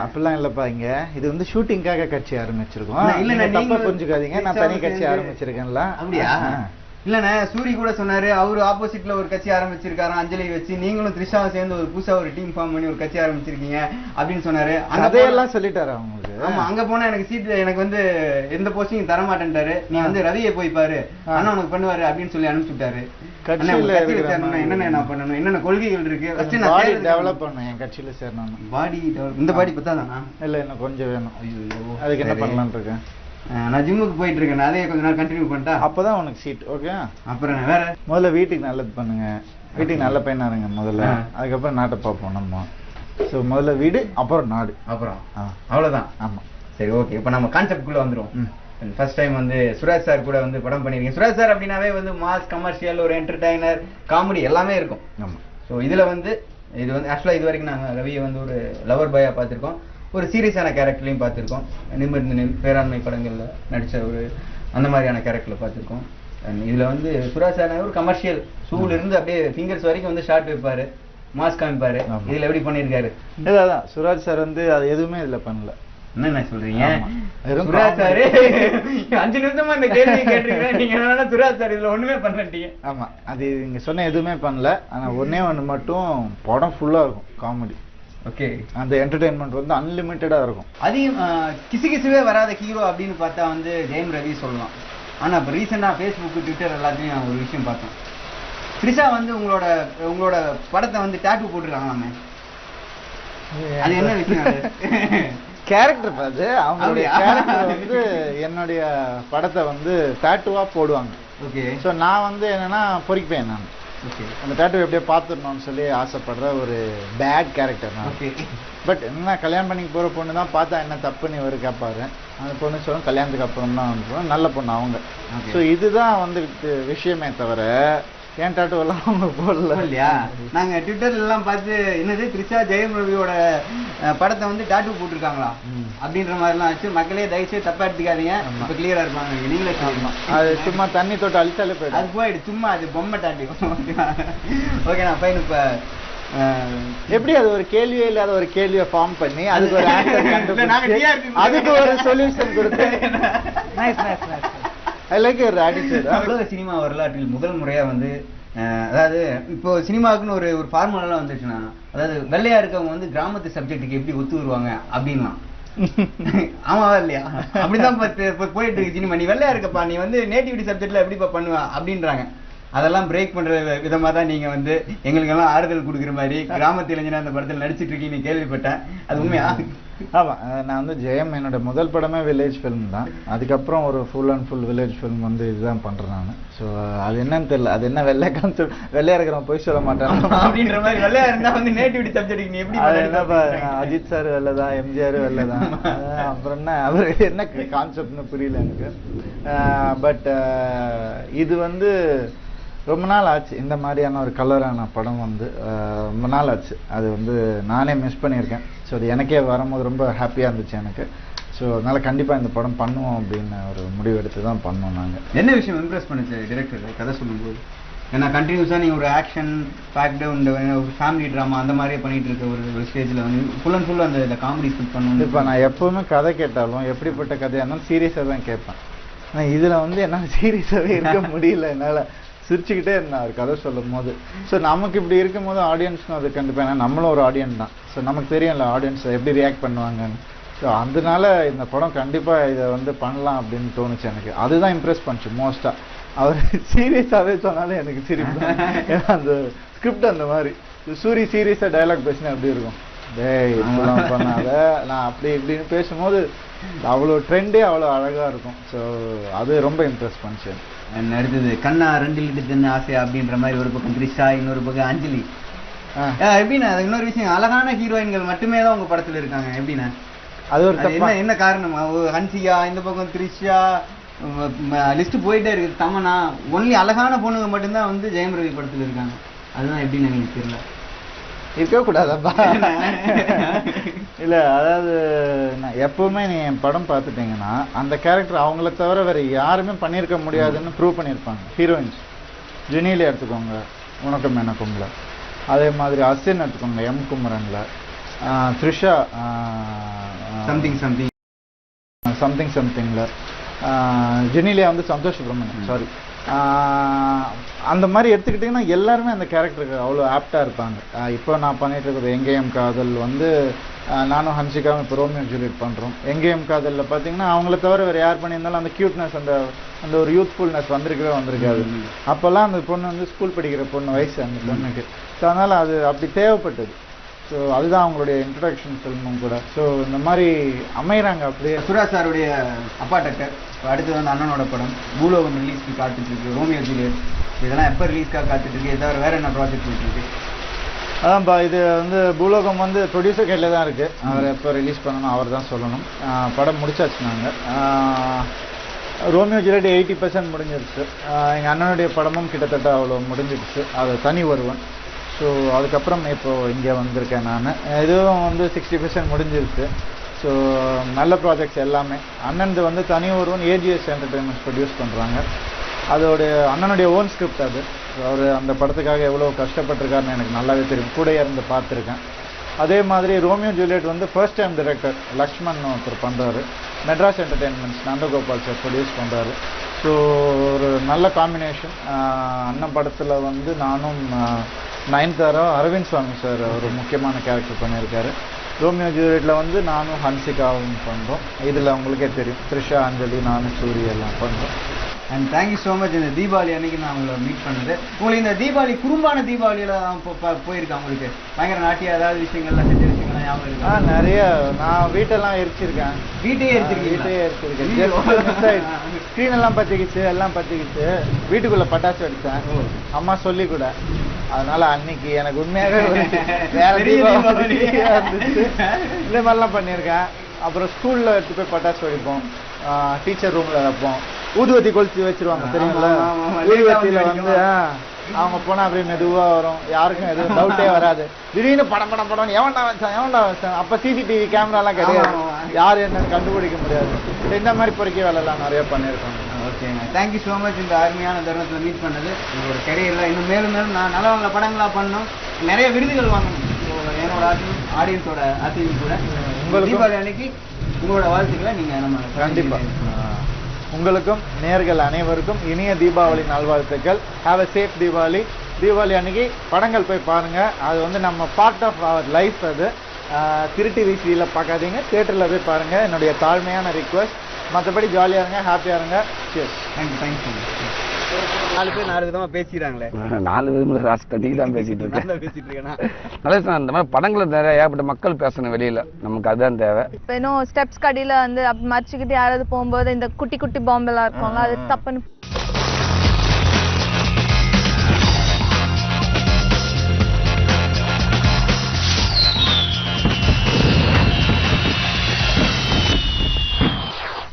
அப்படிலாம் இல்லப்பா, இங்க இது வந்து ஷூட்டிங்காக கட்சி ஆரம்பிச்சிருக்கோம். இல்ல தப்பா புரிஞ்சுக்காதீங்க, நான் தனி கட்சி ஆரம்பிச்சிருக்கேன்ல. அப்படியா? இல்லண்ணே, சூரி கூட சொன்னாரு அவரு ஆப்போசிட்ல ஒரு கட்சி ஆரம்பிச்சிருக்காரு அஞ்சலி வச்சு, நீங்களும் த்ரிஷாவை சேர்ந்து ஒரு புதுசா ஒரு டீம் ஃபார்ம் பண்ணி ஒரு கட்சி ஆரம்பிச்சிருக்கீங்க அப்படின்னு சொன்னாரு. அதையெல்லாம் சொல்லிட்டாரு அவங்களுக்கு. ஆமா, அங்க போனா எனக்கு சீட் எனக்கு வந்து எந்த போஸ்டிங் தர மாட்டேன்ட்டாரு. நீ வந்து ரவியை போய் பாரு, அண்ணா உனக்கு பண்ணுவாரு அப்படின்னு சொல்லி அனுப்பிச்சுட்டாரு. என்னென்ன நான் பண்ணணும், என்னென்ன கொள்கைகள் இருக்கு, டெவலப் பண்ணணும். என் கட்சியில சேரணும். பாடி இந்த பாடி பத்தாதானா? இல்ல இன்னும் கொஞ்சம் வேணும். அதுக்கு என்ன பண்ணலாம்னு இருக்கேன். நான் ஜிம்முக்கு போயிட்டு இருக்கேன், அதே கொஞ்ச நாள் கண்டினியூ பண்ணிட்டா அப்பதான் உனக்கு சீட். ஓகே, அப்புறம் வேற முதல்ல வீட்டுக்கு நல்லது பண்ணுங்க, வீட்டுக்கு நல்ல பையனா இருங்க முதல்ல, அதுக்கப்புறம் நாட்டை பார்ப்போம் நம்ம. ஸோ முதல்ல வீடு, அப்புறம் நாடு, அப்புறம் அவ்வளோதான். ஆமாம், சரி ஓகே. இப்போ நம்ம கான்செப்ட் குள்ள வந்துடும். ஃபர்ஸ்ட் டைம் வந்து சுராஜ் சார் கூட வந்து படம் பண்ணிருக்கீங்க. சுராஜ் சார் அப்படின்னாவே வந்து மாஸ், கமர்ஷியல், ஒரு என்டர்டைனர், காமெடி எல்லாமே இருக்கும். ஆமாம். ஸோ இதில் வந்து இது வந்து ஆக்சுவலாக இது வரைக்கும் நாங்கள் ரவியை வந்து ஒரு லவர் பாயாக பார்த்துருக்கோம், ஒரு சீரியஸான கேரக்டர்லையும் பார்த்துருக்கோம், நிமிர்ந்து நெல் பேராண்மை படங்களில் நடித்த ஒரு அந்த மாதிரியான கேரக்டரில் பார்த்துருக்கோம். இதில் வந்து சுராஜ் சார் ஒரு கமர்ஷியல் ஷூல இருந்து அப்படியே ஃபிங்கர்ஸ் வரைக்கும் வந்து ஷார்ட் வைப்பாரு, மாஸ் காமிப்பாரு. இதில் எப்படி பண்ணியிருக்காரு? அதான் சுராஜ் சார் வந்து அது எதுவுமே இதில் பண்ணல. என்ன சொல்றீங்க? சுராஜ் சார் 5 நிமிஷமா இந்த கேள்வி கேட்டிருக்கேன், நீங்க என்னன்னா சுராஜ் சார் இதுல ஒண்ணுமே பண்ணட்டீங்க. ஆமா, அது நீங்க சொன்ன எதுவுமே பண்ணல. ஆனா ஒன்னே ஒன்று மட்டும், படம் ஃபுல்லா இருக்கும் காமெடி. ஓகே, அந்த என்டர்டெயின்மெண்ட் வந்து அன்லிமிட்டடா இருக்கும். அதிகம் கிசுகிசுவே வராத ஹீரோ அப்படின்னு பார்த்தா வந்து ஜெயம் ரவி சொல்லலாம். ஆனா இப்போ ரீசெண்டாக ஃபேஸ்புக், ட்விட்டர் எல்லாத்தையும் ஒரு விஷயம் பார்த்தோம். த்ரிஷா வந்து உங்களோட படத்தை வந்து டாட்டூ போட்டுருக்காங்களாமே, அது என்ன விஷயம்? கேரக்டர் பார்த்து அவங்களுடைய கேரக்டர் வந்து என்னுடைய படத்தை வந்து டாட்டூவா போடுவாங்க. ஓகே, ஸோ நான் வந்து என்னன்னா பொறிப்பேன். நான் ஓகே, அந்த டாட்டூ எப்படியோ பார்த்துடணும்னு சொல்லி ஆசைப்படுற ஒரு பேட் கேரக்டர் நான். ஓகே, பட் என்ன கல்யாணம் பண்ணி போகிற பொண்ணு தான் பார்த்தா என்ன தப்புன்னு இவர் கேட்பாரு. அந்த பொண்ணு சொல்லும் கல்யாணத்துக்கு அப்புறம் தான் வந்து நல்ல பொண்ணு அவங்க. ஸோ இதுதான் வந்து விஷயமே தவிர ஏன் டாட்டூ எல்லாம் அவங்க போடல இல்லையா? நாங்க ட்விட்டர்ல எல்லாம் பார்த்து என்னது த்ரிஷா ஜெயம் ரவியோட படத்தை வந்து டாட்டூ போட்டிருக்காங்களா அப்படின்ற மாதிரிலாம் ஆச்சு. மக்களே தயவுசெய்து தப்பா எடுத்துக்காதீங்க, இப்போ கிளியரா இருப்பாங்க. நீங்களே சொல்லணும், அது சும்மா தண்ணி தொட்டு அழிச்சாலே போயிடும், அது போயிடு, சும்மா அது பொம்மை டாட்டூ. ஓகே, நான் பையன் இப்போ எப்படி அது ஒரு கேள்வியே இல்லாத ஒரு கேள்வியை ஃபார்ம் பண்ணி அதுக்கு ஒரு ஆன்சர் கண்டுபிடிச்சு அதுக்கு ஒரு சொல்யூஷன் கொடுத்து சினிமா வரலாற்றில் முதல் முறையா வந்து அதாவது இப்போ சினிமாவுக்குன்னு ஒரு ஃபார்முலாம் வந்துச்சுன்னா, அதாவது வெள்ளையா இருக்கவங்க வந்து கிராமத்து சப்ஜெக்டுக்கு எப்படி ஒத்து வருவாங்க அப்படின்னா, ஆமாவா இல்லையா? அப்படிதான் போயிட்டு இருக்கு சினிமா. நீ வெள்ளையா இருக்கப்பா, நீ வந்து நேட்டிவிட்டி சப்ஜெக்ட்ல எப்படிப்பா பண்ணுவா அப்படின்றாங்க. அதெல்லாம் பிரேக் பண்ற விதமா தான் நீங்க வந்து எங்களுக்கெல்லாம் ஆறுதல் கொடுக்குற மாதிரி கிராமத்து இளைஞனா அந்த படத்தில் நடிச்சிட்டு இருக்கீங்கன்னு கேள்விப்பட்டேன். அது உண்மையா? ஆமாம், நான் வந்து ஜெயம் என்னோட முதல் படமே வில்லேஜ் ஃபிலிம் தான். அதுக்கப்புறம் ஒரு full and full village film வந்து இதுதான் பண்ணுறேன் நான். ஸோ அது என்னன்னு தெரியல, அது என்ன வெள்ளை கான்செப்ட், வெள்ளையா இருக்கிறவன் போய் சொல்ல மாட்டேன் அப்படின்ற மாதிரி. வெள்ளையா இருந்தால் வந்து நேட்டிவிட்டி சப்ஜெக்ட் நீ எப்படி? என்னப்பா, அஜித் சார் வெள்ளை தான், எம்ஜிஆர் வெள்ளை தான், அப்புறம் என்ன அவர் என்ன கான்செப்ட்னு புரியல எனக்கு. பட் இது வந்து ரொம்ப நாள் ஆச்சு இந்த மாதிரியான ஒரு கலரான படம் வந்து, ரொம்ப நாள் ஆச்சு. அது வந்து நானே மிஸ் பண்ணியிருக்கேன். ஸோ அது எனக்கே வரும்போது ரொம்ப ஹாப்பியாக இருந்துச்சு எனக்கு. ஸோ ஸோ அதனால் கண்டிப்பாக இந்த படம் பண்ணுவோம் அப்படின்னு ஒரு முடிவு எடுத்து தான் பண்ணோம் நாங்கள். என்ன விஷயம் இம்ப்ரெஸ் பண்ணுச்சு டிரெக்டர் கதை சொல்லும்போது? ஏன்னா கண்டினியூஸாக நீங்கள் ஒரு ஆக்ஷன் பேக்டு ஒரு ஃபேமிலி ட்ராமா அந்த மாதிரியே பண்ணிட்டு இருக்க ஒரு ஸ்டேஜில் வந்து ஃபுல் அண்ட் ஃபுல் அந்த காமெடி ஸ்கிரிப்ட் பண்ணணும். இப்போ நான் எப்போவுமே கதை கேட்டாலும் எப்படிப்பட்ட கதையாக இருந்தாலும் சீரியஸாக தான் கேட்பேன். ஆனால் இதில் வந்து என்னால் சீரியஸாகவே இருக்க முடியல, என்னால் சிரிச்சுக்கிட்டே இருந்தேன் அவர் கதை சொல்லும் போது. ஸோ நமக்கு இப்படி இருக்கும் போது ஆடியன்ஸ்னும் அது கண்டிப்பாக, ஏன்னா நம்மளும் ஒரு ஆடியன்ஸ் தான். ஸோ நமக்கு தெரியும்ல ஆடியன்ஸ் எப்படி ரியாக்ட் பண்ணுவாங்கன்னு. ஸோ அதனால இந்த படம் கண்டிப்பாக இதை வந்து பண்ணலாம் அப்படின்னு தோணுச்சு எனக்கு. அதுதான் இம்ப்ரெஸ் பண்ணுச்சு மோஸ்ட்டாக. அவர் சீரியஸாகவே சொன்னாலும் எனக்கு சிரிப்பு தான். ஏன்னா அந்த ஸ்கிரிப்ட் அந்த மாதிரி சூரி சீரியஸாக டைலாக் பேசினா எப்படி இருக்கும், டேய் இப்பெல்லாம் பண்ணாத நான் அப்படி இப்படின்னு பேசும்போது அவ்வளோ ட்ரெண்டே அவ்வளோ அழகாக இருக்கும். ஸோ அது ரொம்ப இம்ப்ரெஸ் பண்ணுச்சு. அடுத்தது கண்ணா 2 லிட்டர் தென்ன ஆசையா அப்படின்ற மாதிரி ஒரு பக்கம் த்ரிஷா, இன்னொரு பக்கம் அஞ்சலி. எப்படின்னா இன்னொரு விஷயம், அழகான ஹீரோயின்கள் மட்டுமே தான் உங்க படத்துல இருக்காங்க. எப்படின்னா அது ஒரு என்ன காரணம்? ஹன்சிகா, இந்த பக்கம் த்ரிஷா, லிஸ்ட் போயிட்டே இருக்கு. தமனா, ஒன்லி அழகான பொண்ணுங்க மட்டும்தான் வந்து ஜெயம் ரவி படத்துல இருக்காங்க. அதுதான் எப்படின்னு எனக்கு தெரியல. இருக்கக்கூடாதப்பா. இல்லை அதாவது நான் எப்பவுமே நீ என் படம் பார்த்துட்டீங்கன்னா அந்த கேரக்டர் அவங்கள தவிர வேறு யாருமே பண்ணியிருக்க முடியாதுன்னு ப்ரூவ் பண்ணியிருப்பாங்க. ஹீரோயின்ஸ் ஜெனியில் எடுத்துக்கோங்க, உனக்கும் எனக்கும்ல. அதே மாதிரி அசின் எடுத்துக்கோங்க, எம் குமரனில். த்ரிஷா சம்திங்கில். ஜெனிலியா வந்து சந்தோஷ் சுப்ரமணியம், சாரி. அந்த மாதிரி எடுத்துக்கிட்டிங்கன்னா எல்லாருமே அந்த கேரக்டருக்கு அவ்வளோ ஆப்டாக இருப்பாங்க. இப்போ நான் பண்ணிட்டு இருக்கிறது எங்கேயும் காதல் வந்து நானும் ஹன்சிகாவும் இப்போ ரோமியோ ஜூலியட் பண்ணுறோம். எங்கேயும் காதலில் பார்த்தீங்கன்னா அவங்கள தவிர வேறு யார் பண்ணியிருந்தாலும் அந்த க்யூட்னஸ், அந்த ஒரு யூத்ஃபுல்னஸ் வந்திருக்காது. அப்போல்லாம் அந்த பொண்ணு வந்து ஸ்கூல் படிக்கிற பொண்ணு வயசு அந்த பொண்ணுக்கு. ஸோ அதனால் அது அப்படி தேவைப்பட்டது. ஸோ அதுதான் அவங்களுடைய இன்ட்ரடக்ஷன் ஃபில்மும் கூட. ஸோ இந்த மாதிரி அமைகிறாங்க அப்படியே. சுராஜ் சாருடைய அப்பா டக்கர், அடுத்து வந்து அண்ணனோட படம் பூலோகம் ரிலீஸ்க்கு காத்துட்டு இருக்கு, ரோமியோ ஜூலியட் இதெல்லாம் எப்போ ரிலீஸ்க்காக காத்துட்டு இருக்கு? ஏதாவது வேற என்ன ப்ராஜெக்ட் போயிட்டு? அதான்ப்பா, இது வந்து பூலோகம் வந்து ப்ரொடியூசர் கையில் தான் இருக்குது. அவர் எப்போ ரிலீஸ் பண்ணணும் அவர் தான் சொல்லணும். படம் முடிச்சாச்சு நாங்கள். ரோமியோ ஜூலியட் 80% முடிஞ்சிருச்சு. எங்கள் அண்ணனுடைய படமும் கிட்டத்தட்ட அவ்வளோ முடிஞ்சிடுச்சு. அது தனி ஒருவன். ஸோ அதுக்கப்புறம் இப்போது இங்கே வந்திருக்கேன் நான். இதுவும் வந்து 60% முடிஞ்சிருச்சு. ஸோ நல்ல ப்ராஜெக்ட்ஸ் எல்லாமே. அண்ணன் வந்து தனி ஒருவன் ஏஜிஎஸ் என்டர்டெயின்மெண்ட்ஸ் ப்ரொடியூஸ் பண்ணுறாங்க. அதோடைய அண்ணனுடைய ஓன் ஸ்கிரிப்ட் அது. அவர் அந்த படத்துக்காக எவ்வளோ கஷ்டப்பட்டிருக்காருன்னு எனக்கு நல்லாவே தெரியும், கூட இருந்து பார்த்துருக்கேன். அதே மாதிரி ரோமியோ ஜூலியட் வந்து ஃபர்ஸ்ட் டைம் டைரக்டர் லக்ஷ்மண் ஒருத்தர் பண்ணுறாரு. Madras entertainments Nandagopal sir produce பண்ணுறாரு. ஸோ ஒரு நல்ல காம்பினேஷன். அண்ணன் படத்தில் வந்து நானும் நயன்தாரா, அரவிந்த் சுவாமி சார் ஒரு முக்கியமான கேரக்டர் பண்ணியிருக்காரு. ரோமியோ ஜூலியட்டில் வந்து நானும் ஹன்சிகாவும் பண்ணுறோம். இதில் உங்களுக்கே தெரியும் த்ரிஷா, அஞ்சலி, நானும் சூரி எல்லாம் பண்ணுறோம். And thank you so much. இந்த தீபாவளி அன்னைக்கு நான் உங்களை மீட் பண்ணது. உங்களுக்கு இந்த தீபாவளி குறும்பான தீபாவளியில் போயிருக்கேன். உங்களுக்கு பயங்கர நாட்டிய ஏதாவது விஷயங்கள்லாம் செஞ்ச விஷயங்கள்லாம் ஞாபகம் இருக்கா? நிறைய. நான் வீட்டெல்லாம் எரிச்சிருக்கேன். வீட்டையே எரிச்சிருக்கேன். ஸ்க்ரீன் எல்லாம் பற்றிக்கிச்சு, எல்லாம் பற்றிக்கிச்சு. வீட்டுக்குள்ளே பட்டாசு அடித்தேன், அம்மா சொல்லி கூட. அதனால அன்னைக்கு எனக்கு உண்மையாகவே வேற தீபாவளி இருந்துச்சு. இந்த மாதிரிலாம் பண்ணியிருக்கேன். அப்புறம் ஸ்கூலில் எடுத்து போய் பட்டாசு வெடிப்போம், டீச்சர் ரூமில் வைப்போம். ஊதுவத்தி கொளுத்தி வச்சிருவாங்க தெரியுங்களா? ஊதுவத்தியில் வந்து அவங்க போனால் அப்படியே மெதுவாக வரும், யாருக்கும் எதுவும் டவுட்டே வராது. திடீர்னு படம் எவன்டா வச்சான். அப்போ சிசிடிவி கேமராலாம் கிடையாது, யார் என்னன்னு கண்டுபிடிக்க முடியாது. இந்த மாதிரி பொறுக்கி வேலைலாம் நிறைய பண்ணியிருக்காங்க. ஓகேங்க, தேங்க்யூ ஸோ மச். இந்த அருமையான தருணத்தில் மீட் பண்ணது. உங்களோட கரியரில் இன்னும் மேலும் நான் நல்ல நல்ல படங்களாக பண்ணணும், நிறைய விருதுகள் வாங்கணும். என்னோட ஆடியன்ஸோட ஆசையும் கூட. உங்களுக்கு தீபாவளி அன்னைக்கு உங்களோட வாழ்த்துக்களை நீங்கள் நம்ம கண்டிப்பாக உங்களுக்கும் நேயர்கள் அனைவருக்கும் இனிய தீபாவளி நல்வாழ்த்துக்கள். Have a safe Deepavali. Deepavali அன்னைக்கு படங்கள் போய் பாருங்கள். அது வந்து நம்ம பார்ட் ஆஃப் அவர் லைஃப். அது திருட்டி வீசியில் பார்க்காதீங்க, தியேட்டரில் போய் பாருங்கள். என்னுடைய தாழ்மையான ரிக்வெஸ்ட். மற்றபடி ஜாலியாக இருங்க, ஹாப்பியாக இருங்க. சியர்ஸ். தேங்க்யூ. 4 பேர் 4 விதமாக பேசிக்கிறாங்களே. 4 விதமாக ராசி தான் பேசிட்டு இருக்கேன். நல்ல இந்த மாதிரி படங்களை நிறைய ஏகப்பட்ட மக்கள் பேசணும் வெளியில, நமக்கு அதுதான் தேவை. இப்போ இன்னும் ஸ்டெப்ஸ் கடியில வந்து மறைச்சிக்கிட்டு யாராவது போகும்போது இந்த குட்டி குட்டி பாம்பெல்லாம் இருக்கும்ல, அது தப்புன்னு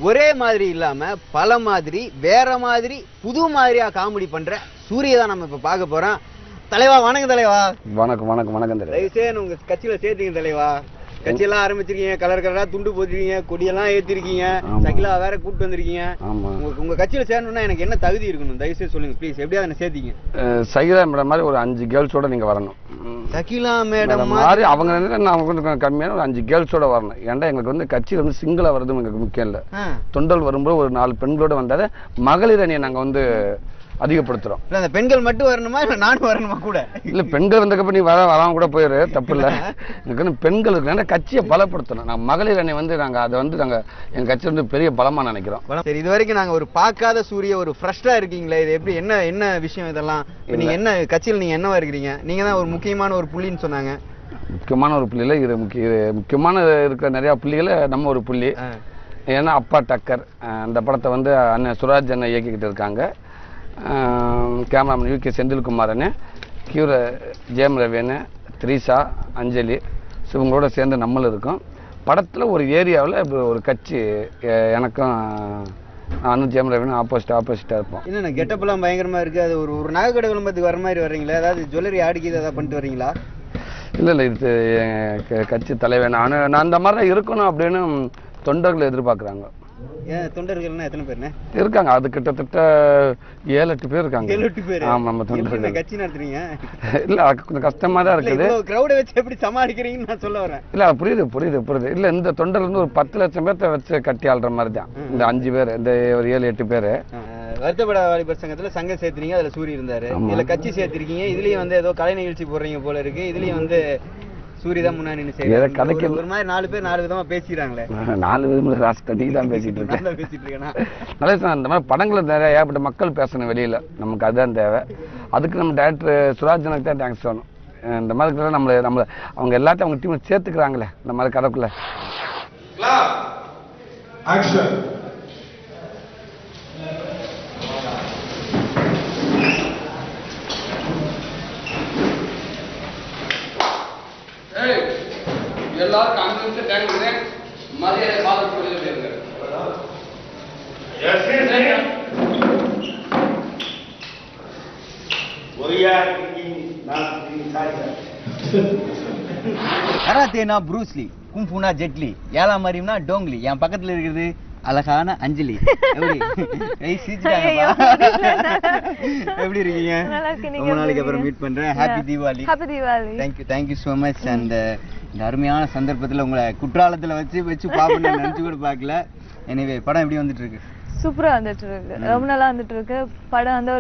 ஒரே மாதிரி இல்லாம பல மாதிரி வேற மாதிரி புது மாதிரியா காமெடி பண்ற சூரிய தான் நம்ம இப்ப பார்க்க போறோம். தலைவா வணக்கம். தலைவா வணக்கம். தலைவா தயவுசெய்து உங்க கட்சியில சேர்த்தீங்க தலைவா. கட்சியெல்லாம் ஆரம்பிச்சிருக்கீங்க, கலர் கலரா துண்டு போட்டிருக்கீங்க, கொடியெல்லாம் ஏத்திருக்கீங்க, சகிலா வேற கூப்பிட்டு வந்திருக்கீங்க. உங்க கட்சியில சேரணும்னா எனக்கு என்ன தகுதி இருக்கணும் தயவுசெய்து சொல்லுங்க ப்ளீஸ். எப்படியாவது என்ன சேர்த்தீங்க? சகிலா மேடம் மாதிரி ஒரு 5 கேர்ள்ஸோட நீங்க வரணும். சகிலா மேடம் மாதிரி அவங்க நான் கொஞ்சம் கம்மியான ஒரு 5 கேர்ள்ஸோட வரணும். ஏன்டா எங்களுக்கு வந்து கட்சியில் வந்து சிங்கிளா வர்றது எங்களுக்கு முக்கியம் இல்லை. தொண்டல் வரும்போது ஒரு 4 பெண்களோட வந்தாலே மகளிர் அணியை நாங்க வந்து அதிகப்படுத்துறோம். அந்த பெண்கள் மட்டும் வரணுமா இல்ல நானும் வரணுமா கூட? இல்ல பெண்கள் வந்தக்கப்ப நீ வராம கூட போயிரு, தப்பு இல்லை. எனக்கு வந்து பெண்களுக்கு கட்சியை பலப்படுத்தணும். நாங்க மகளிர் அணி வந்து நாங்க அதை வந்து நாங்க எங்க கட்சி வந்து பெரிய பலமா நினைக்கிறோம். சரி, இது வரைக்கும் நாங்க ஒரு பார்க்காத சூரிய ஒரு ஃப்ரெஷ்ஷா இருக்கீங்களே, இது எப்படி என்ன விஷயம் இதெல்லாம்? நீங்க என்ன கட்சியில் நீங்க என்னவா இருக்கிறீங்க? நீங்க தான் ஒரு முக்கியமான ஒரு புள்ளின்னு சொன்னாங்க. முக்கியமான ஒரு புள்ளியில இது முக்கியமான இருக்கிற நிறைய புள்ளிகளை நம்ம ஒரு புள்ளி. ஏன்னா அப்பா டக்கர் அந்த படத்தை வந்து அண்ணன் சுராஜ் அண்ணன் இயக்கிக்கிட்டு இருக்காங்க. கேமராமேன் யூகே செந்தில்குமாரன்னு, கியூர ஜெயம் ரவின்னு, த்ரீஷா, அஞ்சலி, ஸோ இவங்களோட சேர்ந்து நம்மளும் இருக்கோம். படத்தில் ஒரு ஏரியாவில் இப்போ ஒரு கட்சி எனக்கும் நானும் ஜெயம் ரவின்னு ஆப்போசிட்டாக இருப்போம். என்னென்ன கெட்டப்பெல்லாம் பயங்கரமாக இருக்குது. அது ஒரு நகைக்கடை விளம்பரத்துக்கு வர மாதிரி வர்றீங்களா? ஏதாவது ஜுவல்லரி ஆடிக்கு ஏதாவது பண்ணிட்டு வரீங்களா? இல்லை இது கட்சி தலைவர் நான் அந்த மாதிரி தான் இருக்கணும் அப்படின்னு தொண்டர்கள் எதிர்பார்க்குறாங்க. ஏன் தொண்டர்கள்னா எத்தனை பேருண்ணே இருக்காங்க? அது கிட்டத்தட்ட 7-8 பேர் இருக்காங்க. 7-8 பேர்? ஆமாம், நம்ம தொண்டர்கள். கட்சி நடத்துறீங்க? இல்லை அது கொஞ்சம் கஷ்டமாக தான் இருக்குது. க்ரௌடை வச்சு எப்படி சமாளிக்கிறீங்கன்னு நான் சொல்ல வரேன். இல்லை புரியுது. இல்லை இந்த தொண்டர் வந்து ஒரு 10 லட்சம் பேர்த்த வச்சு கட்டி ஆள்ற மாதிரி தான் இந்த 5 பேர், இந்த ஒரு 7-8 பேர். வருத்தப்பட வாலிபர் சங்கத்தில் சங்கம் சேர்த்துறீங்க, அதில் சூரி இருந்தார். இதில் கட்சி சேர்த்திருக்கீங்க, இதுலேயும் வந்து ஏதோ கலை நிகழ்ச்சி போடுறீங்க போல இருக்கு. இதுலேயும் வந்து சூரியதான் முன்னாடி கதைக்கு ஒரு மாதிரி 4 பேர் 4 விதமா பேசிக்கிறாங்களே. 4 விதமா ராஸ்தா நீ தான் பேசிட்டு இருக்கேன். நல்ல அந்த மாதிரி படங்களை நிறைய ஏகப்பட்ட மக்கள் பேசணும் வெளியில, நமக்கு அதுதான் தேவை. அதுக்கு நம்ம டைரக்டர் சுராஜனுக்கு தான் தேங்க்ஸ் சொல்லணும். இந்த மாதிரி நம்மள அவங்க எல்லாத்தையும் அவங்க டீம் சேர்த்துக்கிறாங்களே இந்த மாதிரி கதைக்குள்ள. எல்லாருக்கும் அங்க இருந்து தேங்குறேன் மரியாதை காலம் சொல்லியிருக்காங்க. கராத்தேனா ப்ரூஸ்லி, கும்புனா ஜெட்லி, ஏலா மரியம்னா டோங்லி, என் பக்கத்துல இருக்கிறது அழகான அஞ்சலி. எப்படி இருக்கீங்க? ரொம்ப நாளைக்கு அப்புறம் மீட் பண்றேன். Happy Deepavali. Thank you so much. And இந்த அருமையான சந்தர்ப்பத்தில் உங்களை குற்றாலத்தில் வச்சு பார்ப்பேன்னு நினச்சி கூட பார்க்கல. எனவே படம் எப்படி வந்துட்டு இருக்கு? சூப்பரா வந்துட்டு இருக்கு, ரொம்ப நல்லா வந்துட்டு இருக்கு. படம் வந்து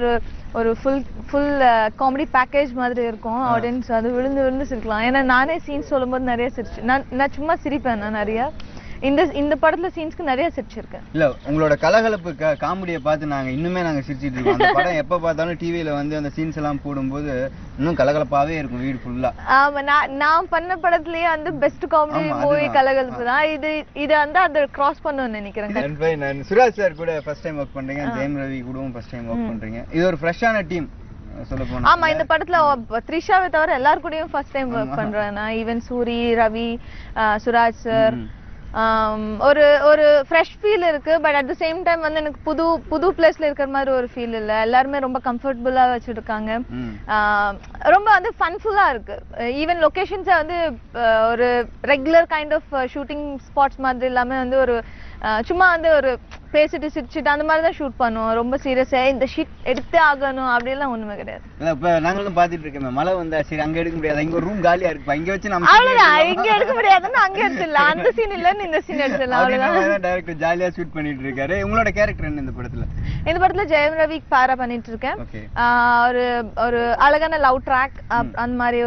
ஒரு ஃபுல் காமெடி பேக்கேஜ் மாதிரி இருக்கும். ஆடியன்ஸ் அது விழுந்து சிரிக்கலாம். ஏன்னா நானே சீன்ஸ் சொல்லும்போது நிறைய சிரிச்சு நான் சும்மா சிரிப்பேன். நான் நிறைய இந்த படத்துல சீன்ஸ்க்கு நிறைய சிரிச்சிருக்கேன். இல்ல உங்களோட கலகலப்பு காமெடியை பார்த்து இன்னுமே நாங்க சிரிச்சிட்டு இருக்கோம். அந்த படம் எப்ப பார்த்தாலும் டிவியில வந்து அந்த சீன்ஸ் எல்லாம் போடும்போது இன்னும் கலகலப்பாவே இருக்கும் வீடு ஃபுல்லா. ஆமா, நான் பண்ண படத்துலயே வந்து பெஸ்ட் காமெடி மூவி கலகலப்பு தான். இது வந்து அதை கிராஸ் பண்ணணும்னு நினைக்கிறேன். நான் சுராஜ் சார் கூட ஃபர்ஸ்ட் டைம் ஒர்க் பண்றீங்க, ஜெயம் ரவி கூடவும் ஃபர்ஸ்ட் டைம் ஒர்க் பண்றீங்க. இது ஒரு ஃப்ரெஷ்ஷான டீம் சொல்ல போனா. ஆமா, இந்த படத்துல த்ரிஷாவை தவிர எல்லாரும் கூடயும் ஃபர்ஸ்ட் டைம் ஒர்க் பண்றேன். நான் ஈவன் சூரி, ரவி, சுராஜ் சார், ஒரு ஃப்ரெஷ் ஃபீல் இருக்கு. But at the same time வந்து எனக்கு புது பிளேஸ்ல இருக்கிற மாதிரி ஒரு ஃபீல் இல்ல. எல்லாருமே ரொம்ப கம்ஃபர்டபுளா வச்சிருக்காங்க. ரொம்ப வந்து ஃபன்ஃபுல்லா இருக்கு. ஈவன் லொகேஷன்ஸை வந்து ஒரு regular kind of shooting spots மாதிரி இல்லாம வந்து ஒரு சும்மா வந்து ஒரு பேசிட்டு சிரிச்சுட்டு அந்த மாதிரி தான் ஷூட் பண்ணுவோம். ரொம்ப சீரியஸா இந்த ஷீட் எடுத்தே ஆகணும் அப்படிலாம் ஒண்ணுமே கிடையாது. இப்ப நாங்களும் பாத்துட்டு இருக்கோம், மழை வந்தா சரி அங்க எடுக்க முடியாது, இங்க ஒரு ரூம் காலியா இருக்கு, இங்க வச்சு நம்ம அவ்வளவுதான். இங்க எடுக்க முடியாதுன்னு அங்க எடுத்துடலாம். அந்த சீன் இல்லன்னு இந்த சீன் எடுத்துடலாம். அவ்வளவுதான். டைரக்டர் ஜாலியா ஷூட் பண்ணிட்டு இருக்காரு. உங்களோட கேரக்டர் என்ன இந்த படத்துல? இந்த படத்துல ஜெயம் ரவி பாரா பண்ணிட்டு இருக்கேன். ஒரு அழகான லவ் ட்ராக், அந்த மாதிரி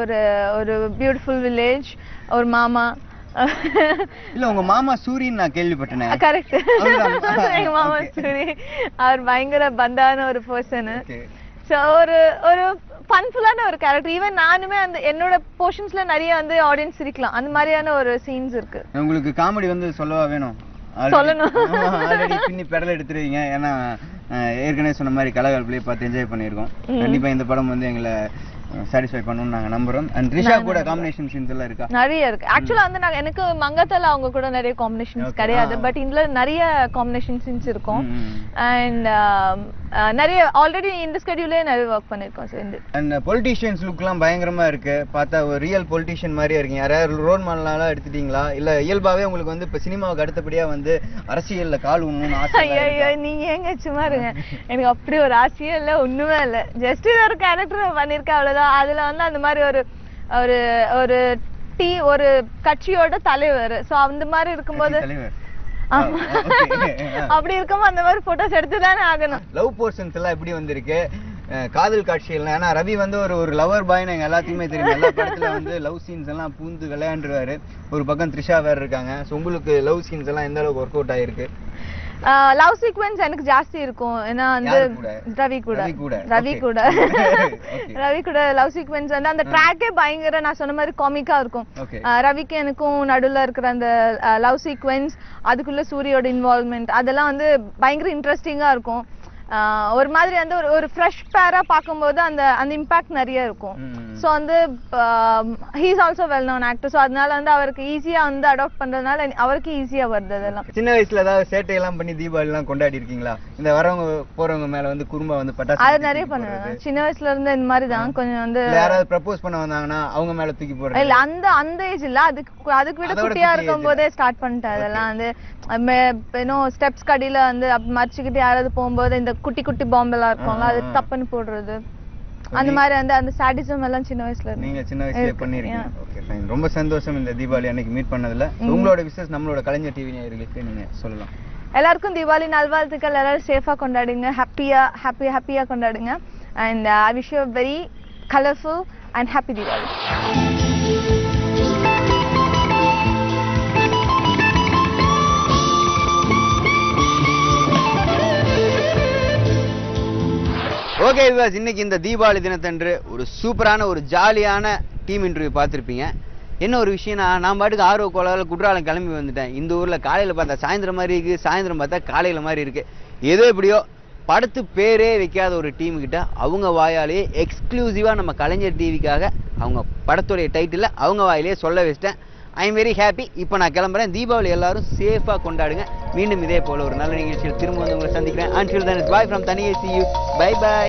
ஒரு பியூட்டிஃபுல் வில்லேஜ், ஒரு மாமா. இல்ல உங்க மாமா சூரியன் நான் கேள்விப்பட்டேன். கரெக்ட், எங்க மாமா சூரி. அவர் பயங்கர பந்தான ஒரு பர்சன். சோ ஒரு ஃபன்ஃபுல்லான ஒரு கேரக்டர். ஈவன் நானுமே அந்த என்னோட போர்ஷன்ஸ்ல நிறைய வந்து ஆடியன்ஸ் சிரிக்கலாம். அந்த மாதிரியான ஒரு சீன்ஸ் இருக்கு. உங்களுக்கு காமெடி வந்து சொல்லவா வேணும்? சொல்லணும். ஆல்ரெடி பின்னி பெடல் எடுத்துருவீங்க. ஏன்னா ஏற்கனவே சொன்ன மாதிரி கலகலப்புலயே பார்த்து என்ஜாய் பண்ணியிருக்கோம். கண்டிப்பா இந்த படம் வந்து எங்களை சாட்டிஸ்ஃபை பண்ணணும்னு நாங்க நம்புறோம். அண்ட் த்ரிஷா கூட காம்பினேஷன் சீன்ஸ் எல்லாம் இருக்கா? நிறைய இருக்கு. ஆக்சுவலா வந்து எனக்கு மங்கத்தால அவங்க கூட நிறைய காம்பினேஷன்ஸ் கிடையாது, பட் இதுல நிறைய காம்பினேஷன் சீன்ஸ் இருக்கும். அண்ட் நிறைய ஆல்ரெடி இந்த ஸ்கெட்யூலே நிறைய ஒர்க் பண்ணிருக்கோம். அண்ட் பொலிட்டீஷியன்ஸ் லுக்லாம் பயங்கரமா இருக்கு. பார்த்தா ஒரு ரியல் பொலிட்டீஷியன் மாதிரியே இருக்கீங்க. யாராவது ரோல் மாடலாம் எடுத்துட்டீங்களா இல்ல இயல்பாவே உங்களுக்கு வந்து இப்ப சினிமாவுக்கு அடுத்தபடியா வந்து அரசியல்ல கால் ஊனணும்னு ஆசை? ஐயோ நீங்க ஏங்க சும்மா இருங்க, எனக்கு அப்படி ஒரு ஆசையே இல்ல, ஒண்ணுமே இல்ல. ஜஸ்ட் ஒரு கேரக்டர் பண்ணிருக்கேன் அவ்வளவுதான். அதுல வந்து அந்த மாதிரி ஒரு ஒரு ஒரு ஒரு கட்சியோட தலைவர், சோ அந்த மாதிரி இருக்கும்போது அப்படி இருக்கும்போது அந்த மாதிரி போட்டோஸ் எடுத்துதானே ஆகணும். லவ் போர்ஷன்ஸ் எல்லாம் எப்படி வந்திருக்கு, காதல் காட்சிகள்? ஏன்னா ரவி வந்து ஒரு லவர் பாய்னு எங்க எல்லாத்தையுமே தெரியும். எல்லா படத்துல வந்து லவ் சீன்ஸ் எல்லாம் பூந்து விளையாண்டுருவாரு. ஒரு பக்கம் த்ரிஷா வேற இருக்காங்க. ஸோ உங்களுக்கு லவ் சீன்ஸ் எல்லாம் எந்த அளவுக்கு ஒர்க் அவுட் ஆயிருக்கு? லவ் சீக்வென்ஸ் எனக்கு ஜாஸ்தி இருக்கும். ஏன்னா வந்து ரவி கூட லவ் சீக்வென்ஸ் வந்து அந்த ட்ராக்கே பயங்கர நான் சொன்ன மாதிரி காமிக்கா இருக்கும். ரவிக்கு எனக்கும் நடுவுல இருக்கிற அந்த லவ் சீக்வென்ஸ், அதுக்குள்ள சூரியோட இன்வால்வ்மெண்ட், அதெல்லாம் வந்து பயங்கர இன்ட்ரெஸ்டிங்கா இருக்கும். ஒரு மாதிரி வந்து ஒரு ஃப்ரெஷ் பேரா பார்க்கும்போது அந்த அந்த இம்பாக்ட் நிறைய இருக்கும். ஸோ வந்து he is also well known actor. So அதனால வந்து அவருக்கு ஈஸியா வந்து அடாப்ட் பண்றதுனால அவருக்கு ஈஸியா வருது அதெல்லாம். சின்ன வயசுல ஏதாவது சேட்டை எல்லாம் பண்ணி தீபாவளி எல்லாம் கொண்டாடி இருக்கீங்களா? இந்த வரவங்க போறவங்க மேல வந்து குறும்பா வந்து பட்டாசு அது நிறைய பண்ணுவேன். சின்ன வயசுல இருந்து இந்த மாதிரி தான் கொஞ்சம் வந்து யாராவது ப்ரப்போஸ் பண்ண வந்தாங்கன்னா அவங்க மேல தூக்கி போடுறது இல்ல. அந்த ஏஜ் இல்ல, அதுக்கு விட குட்டியா இருக்கும் போதே ஸ்டார்ட் பண்ணிட்டேன். அதெல்லாம் வந்து ஸ்டெப்ஸ் கடியில வந்து மறைச்சுக்கிட்டு யாராவது போகும்போது இந்த குட்டி குட்டி பாம்பெல்லாம் இருக்கும்ல, அது தப்புன்னு போடுறது, அந்த மாதிரி அந்த சாடிசம் எல்லாம் சின்ன வயசுல நீங்க சின்ன வயசுல பண்ணிருக்கீங்க. Okay fine. ரொம்ப சந்தோஷம் இந்த தீபாவளி அன்னைக்கு மீட் பண்ணதுல. உங்களோட விஷஸ் நம்மளோட கலைஞர் டிவி நேயர்களுக்கு நீங்க சொல்லலாம். எல்லாருக்கும் தீபாவளி நல்வாழ்த்துக்கள். எல்லாரும் சேஃபா கொண்டாடுங்க, ஹாப்பியா கொண்டாடுங்க. And I wish you very colourful and happy Deepavali. Okay விவாஸ், இன்னைக்கு இந்த தீபாவளி தினத்தன்று ஒரு சூப்பரான ஒரு ஜாலியான டீம் இன்டர்வியூ பார்த்துருப்பீங்க. என்ன ஒரு விஷயம்னா, நான் பாட்டுக்கு ஆர்வ கோளாறுல குற்றாலம் கிளம்பி வந்துட்டேன். இந்த ஊரில் காலையில் பார்த்தா சாயந்தரம் மாதிரி இருக்குது, சாயந்தரம் பார்த்தா காலையில் மாதிரி இருக்குது. ஏதோ எப்படியோ படத்து பேரே வைக்காத ஒரு டீமுக்கிட்ட அவங்க வாயாலேயே எக்ஸ்க்ளூசிவாக நம்ம கலைஞர் டிவிக்காக அவங்க படத்துடைய டைட்டில் அவங்க வாயிலேயே சொல்ல வச்சிட்டேன். I am very happy. இப்போ நான் கிளம்புறேன். தீபாவளி எல்லாரும் சேஃபாக கொண்டாடுங்க. மீண்டும் இதே போல் ஒரு நல்ல நிகழ்ச்சியில் திரும்ப வந்து உங்களை சந்திக்கிறேன். Until then, it's bye from Taniye. See you. Bye bye.